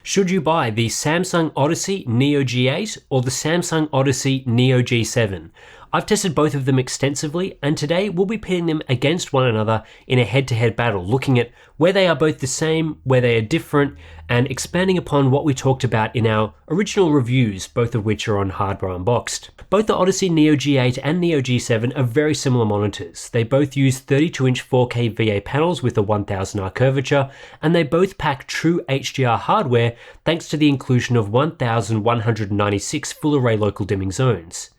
Should you buy the Samsung Odyssey Neo G8 or the Samsung Odyssey Neo G7? I've tested both of them extensively, and today we'll be pitting them against one another in a head-to-head battle, looking at where they are both the same, where they are different, and expanding upon what we talked about in our original reviews, both of which are on Hardware Unboxed. Both the Odyssey Neo G8 and Neo G7 are very similar monitors. They both use 32-inch 4K VA panels with a 1000R curvature, and they both pack true HDR hardware thanks to the inclusion of 1196 full-array local dimming zones.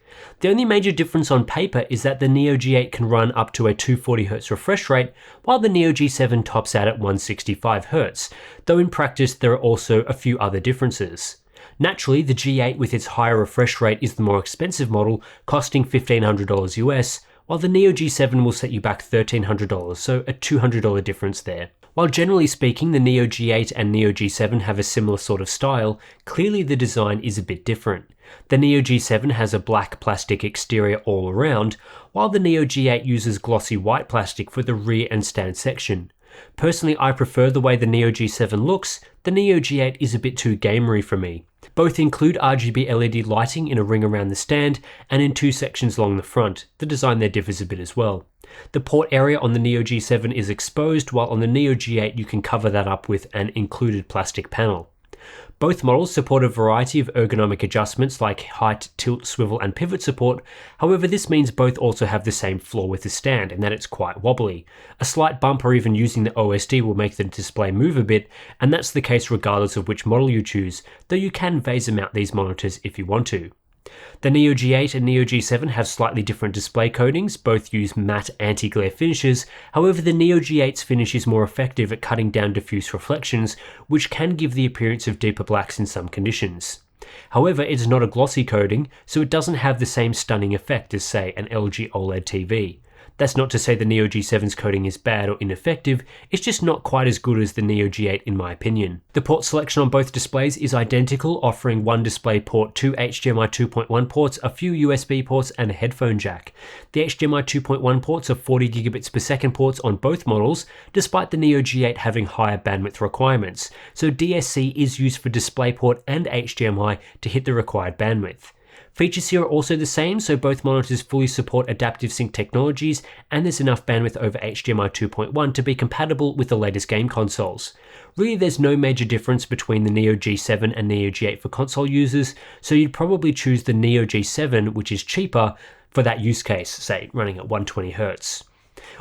The only major difference on paper is that the Neo G8 can run up to a 240Hz refresh rate, while the Neo G7 tops out at 165Hz, though in practice there are also a few other differences. Naturally, the G8 with its higher refresh rate is the more expensive model, costing $1,500 US, while the Neo G7 will set you back $1,300, so a $200 difference there. While generally speaking the Neo G8 and Neo G7 have a similar sort of style, clearly the design is a bit different. The Neo G7 has a black plastic exterior all around, while the Neo G8 uses glossy white plastic for the rear and stand section. Personally, I prefer the way the Neo G7 looks. The Neo G8 is a bit too gamery for me. Both include RGB LED lighting in a ring around the stand and in two sections along the front. The design there differs a bit as well. The port area on the Neo G7 is exposed, while on the Neo G8 you can cover that up with an included plastic panel. Both models support a variety of ergonomic adjustments like height, tilt, swivel and pivot support. However, this means both also have the same flaw with the stand, in that it's quite wobbly. A slight bump or even using the OSD will make the display move a bit, and that's the case regardless of which model you choose, though you can VESA mount these monitors if you want to. The Neo G8 and Neo G7 have slightly different display coatings, both use matte anti-glare finishes. However, the Neo G8's finish is more effective at cutting down diffuse reflections, which can give the appearance of deeper blacks in some conditions. However, it is not a glossy coating, so it doesn't have the same stunning effect as, say, an LG OLED TV. That's not to say the Neo G7's coating is bad or ineffective, it's just not quite as good as the Neo G8 in my opinion. The port selection on both displays is identical, offering one display port, two HDMI 2.1 ports, a few USB ports and a headphone jack. The HDMI 2.1 ports are 40 gigabits per second ports on both models, despite the Neo G8 having higher bandwidth requirements, so DSC is used for DisplayPort and HDMI to hit the required bandwidth. Features here are also the same, so both monitors fully support adaptive sync technologies, and there's enough bandwidth over HDMI 2.1 to be compatible with the latest game consoles. Really, there's no major difference between the Neo G7 and Neo G8 for console users, so you'd probably choose the Neo G7, which is cheaper, for that use case, say running at 120Hz.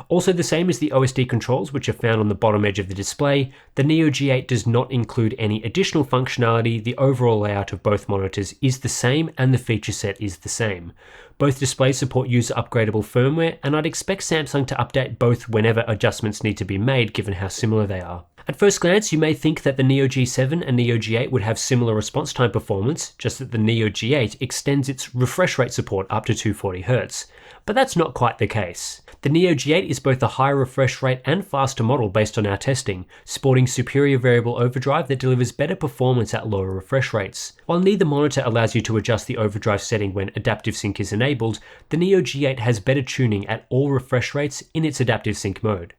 Also the same as the OSD controls, which are found on the bottom edge of the display, the Neo G8 does not include any additional functionality. The overall layout of both monitors is the same and the feature set is the same. Both displays support user upgradable firmware, and I'd expect Samsung to update both whenever adjustments need to be made given how similar they are. At first glance, you may think that the Neo G7 and Neo G8 would have similar response time performance, just that the Neo G8 extends its refresh rate support up to 240Hz. But that's not quite the case. The Neo G8 is both a higher refresh rate and faster model based on our testing, sporting superior variable overdrive that delivers better performance at lower refresh rates. While neither monitor allows you to adjust the overdrive setting when adaptive sync is enabled, the Neo G8 has better tuning at all refresh rates in its adaptive sync mode.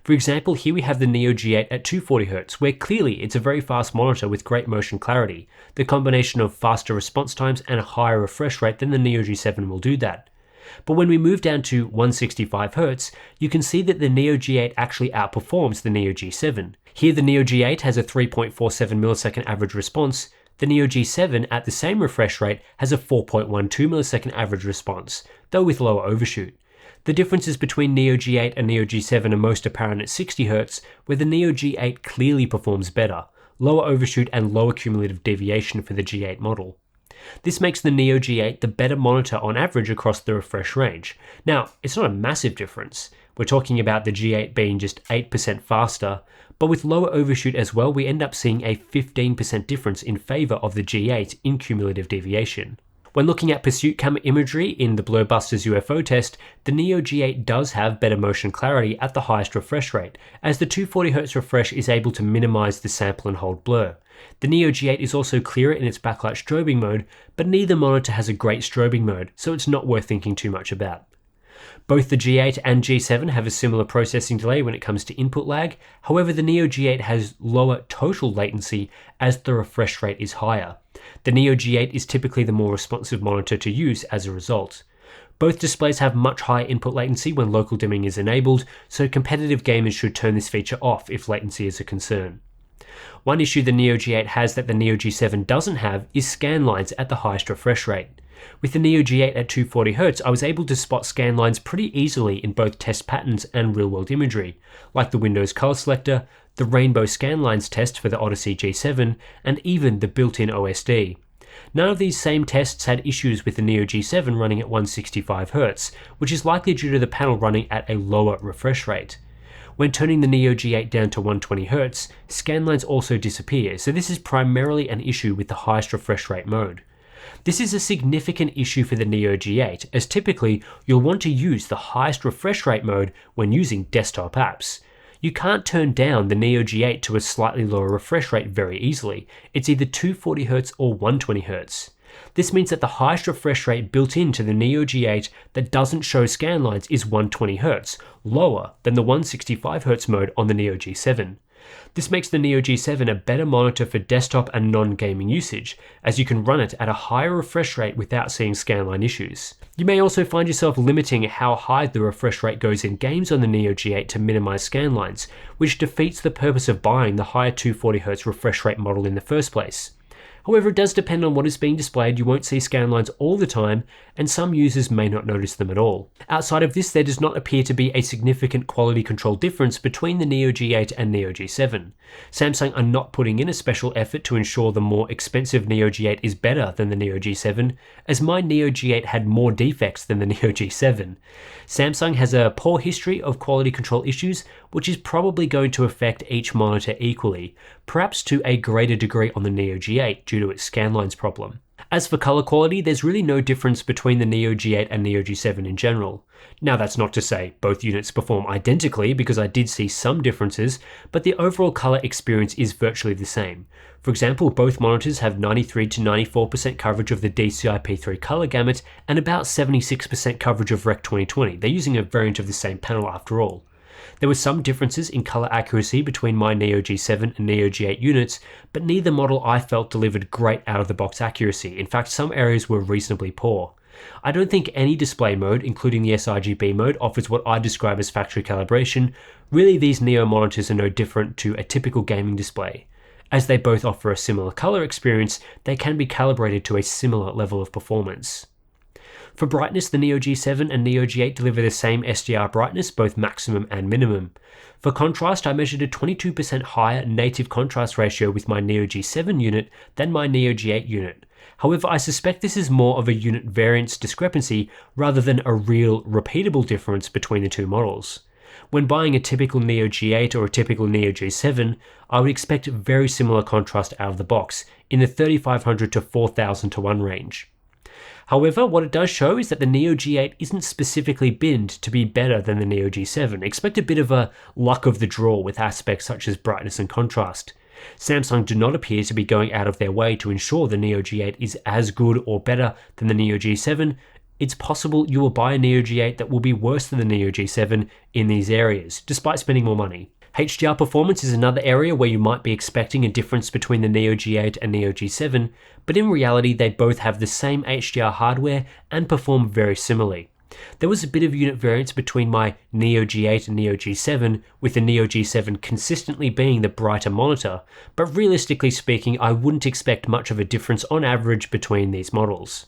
For example, here we have the Neo G8 at 240Hz, where clearly it's a very fast monitor with great motion clarity. The combination of faster response times and a higher refresh rate than the Neo G7 will do that. But when we move down to 165Hz, you can see that the Neo G8 actually outperforms the Neo G7. Here the Neo G8 has a 3.47 millisecond average response. The Neo G7 at the same refresh rate has a 4.12 millisecond average response, though with lower overshoot. The differences between Neo G8 and Neo G7 are most apparent at 60Hz, where the Neo G8 clearly performs better, lower overshoot and lower cumulative deviation for the G8 model. This makes the Neo G8 the better monitor on average across the refresh range. Now, it's not a massive difference. We're talking about the G8 being just 8% faster, but with lower overshoot as well, we end up seeing a 15% difference in favor of the G8 in cumulative deviation. When looking at pursuit camera imagery in the Blurbuster's UFO test, the Neo G8 does have better motion clarity at the highest refresh rate, as the 240Hz refresh is able to minimize the sample and hold blur. The Neo G8 is also clearer in its backlight strobing mode, but neither monitor has a great strobing mode, so it's not worth thinking too much about. Both the G8 and G7 have a similar processing delay when it comes to input lag, however the Neo G8 has lower total latency as the refresh rate is higher. The Neo G8 is typically the more responsive monitor to use as a result. Both displays have much higher input latency when local dimming is enabled, so competitive gamers should turn this feature off if latency is a concern. One issue the Neo G8 has that the Neo G7 doesn't have is scanlines at the highest refresh rate. With the Neo G8 at 240Hz, I was able to spot scanlines pretty easily in both test patterns and real-world imagery, like the Windows color selector, the rainbow scanlines test for the Odyssey G7, and even the built-in OSD. None of these same tests had issues with the Neo G7 running at 165Hz, which is likely due to the panel running at a lower refresh rate. When turning the Neo G8 down to 120Hz, scanlines also disappear, so this is primarily an issue with the highest refresh rate mode. This is a significant issue for the Neo G8, as typically you'll want to use the highest refresh rate mode when using desktop apps. You can't turn down the Neo G8 to a slightly lower refresh rate very easily. It's either 240Hz or 120Hz. This means that the highest refresh rate built into the Neo G8 that doesn't show scanlines is 120Hz, lower than the 165Hz mode on the Neo G7. This makes the Neo G7 a better monitor for desktop and non-gaming usage, as you can run it at a higher refresh rate without seeing scanline issues. You may also find yourself limiting how high the refresh rate goes in games on the Neo G8 to minimize scanlines, which defeats the purpose of buying the higher 240Hz refresh rate model in the first place. However, it does depend on what is being displayed. You won't see scanlines all the time, and some users may not notice them at all. Outside of this, there does not appear to be a significant quality control difference between the Neo G8 and Neo G7. Samsung are not putting in a special effort to ensure the more expensive Neo G8 is better than the Neo G7, as my Neo G8 had more defects than the Neo G7. Samsung has a poor history of quality control issues, which is probably going to affect each monitor equally, perhaps to a greater degree on the Neo G8 due to its scanlines problem. As for color quality, there's really no difference between the Neo G8 and Neo G7 in general. Now that's not to say both units perform identically, because I did see some differences, but the overall color experience is virtually the same. For example, both monitors have 93 to 94% coverage of the DCI-P3 color gamut and about 76% coverage of Rec 2020. They're using a variant of the same panel after all. There were some differences in color accuracy between my Neo G7 and Neo G8 units, but neither model I felt delivered great out-of-the-box accuracy. In fact, some areas were reasonably poor. I don't think any display mode, including the sRGB mode, offers what I describe as factory calibration. Really, these Neo monitors are no different to a typical gaming display. As they both offer a similar color experience, they can be calibrated to a similar level of performance. For brightness, the Neo G7 and Neo G8 deliver the same HDR brightness, both maximum and minimum. For contrast, I measured a 22% higher native contrast ratio with my Neo G7 unit than my Neo G8 unit. However, I suspect this is more of a unit variance discrepancy rather than a real, repeatable difference between the two models. When buying a typical Neo G8 or a typical Neo G7, I would expect very similar contrast out of the box, in the 3500 to 4000 to 1 range. However, what it does show is that the Neo G8 isn't specifically binned to be better than the Neo G7. Expect a bit of a luck of the draw with aspects such as brightness and contrast. Samsung do not appear to be going out of their way to ensure the Neo G8 is as good or better than the Neo G7. It's possible you will buy a Neo G8 that will be worse than the Neo G7 in these areas, despite spending more money. HDR Performance is another area where you might be expecting a difference between the Neo G8 and Neo G7, but in reality they both have the same HDR hardware and perform very similarly. There was a bit of unit variance between my Neo G8 and Neo G7, with the Neo G7 consistently being the brighter monitor, but realistically speaking I wouldn't expect much of a difference on average between these models.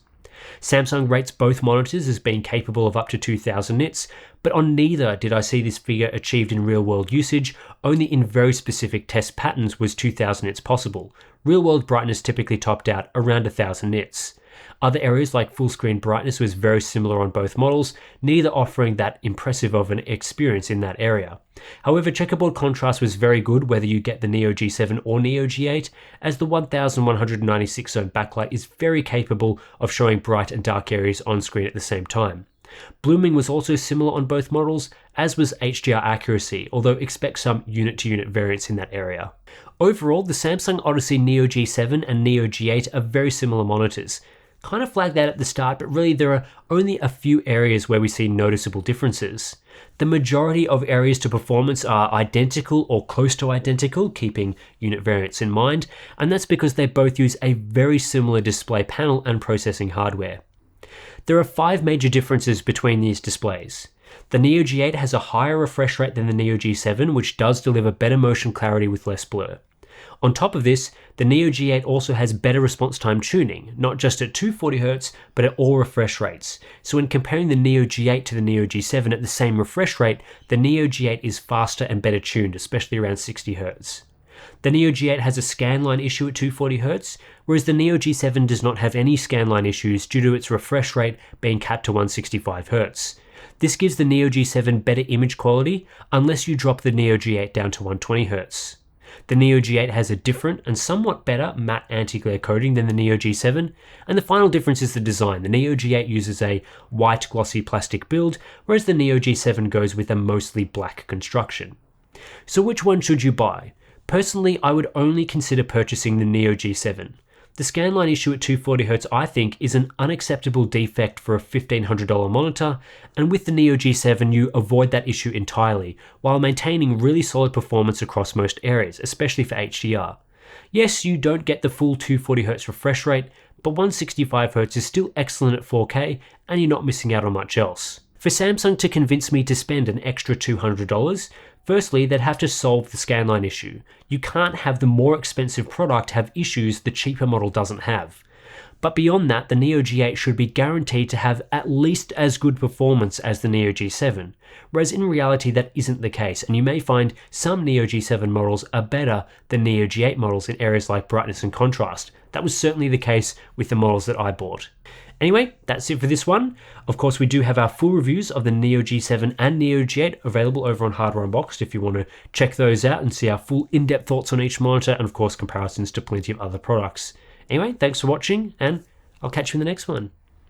Samsung rates both monitors as being capable of up to 2000 nits, but on neither did I see this figure achieved in real-world usage. Only in very specific test patterns was 2000 nits possible. Real-world brightness typically topped out around 1000 nits. Other areas like full-screen brightness was very similar on both models, neither offering that impressive of an experience in that area. However, checkerboard contrast was very good whether you get the Neo G7 or Neo G8, as the 1196 zone backlight is very capable of showing bright and dark areas on screen at the same time. Blooming was also similar on both models, as was HDR accuracy, although expect some unit-to-unit variance in that area. Overall, the Samsung Odyssey Neo G7 and Neo G8 are very similar monitors. Kind of flagged that at the start, but really there are only a few areas where we see noticeable differences. The majority of areas to performance are identical or close to identical, keeping unit variance in mind, and that's because they both use a very similar display panel and processing hardware. There are 5 major differences between these displays. The Neo G8 has a higher refresh rate than the Neo G7, which does deliver better motion clarity with less blur. On top of this, the Neo G8 also has better response time tuning, not just at 240Hz, but at all refresh rates. So when comparing the Neo G8 to the Neo G7 at the same refresh rate, the Neo G8 is faster and better tuned, especially around 60Hz. The Neo G8 has a scanline issue at 240Hz, whereas the Neo G7 does not have any scanline issues due to its refresh rate being capped to 165Hz. This gives the Neo G7 better image quality unless you drop the Neo G8 down to 120Hz. The Neo G8 has a different and somewhat better matte anti-glare coating than the Neo G7, and the final difference is the design. The Neo G8 uses a white glossy plastic build, whereas the Neo G7 goes with a mostly black construction. So which one should you buy? Personally, I would only consider purchasing the Neo G7. The scanline issue at 240Hz, I think, is an unacceptable defect for a $1,500 monitor, and with the Neo G7 you avoid that issue entirely, while maintaining really solid performance across most areas, especially for HDR. Yes, you don't get the full 240Hz refresh rate, but 165Hz is still excellent at 4K, and you're not missing out on much else. For Samsung to convince me to spend an extra $200, firstly, they'd have to solve the scanline issue. You can't have the more expensive product have issues the cheaper model doesn't have. But beyond that, the Neo G8 should be guaranteed to have at least as good performance as the Neo G7, whereas in reality that isn't the case, and you may find some Neo G7 models are better than Neo G8 models in areas like brightness and contrast. That was certainly the case with the models that I bought. Anyway, that's it for this one. Of course, we do have our full reviews of the Neo G7 and Neo G8 available over on Hardware Unboxed if you want to check those out and see our full in-depth thoughts on each monitor and of course comparisons to plenty of other products. Anyway, thanks for watching and I'll catch you in the next one.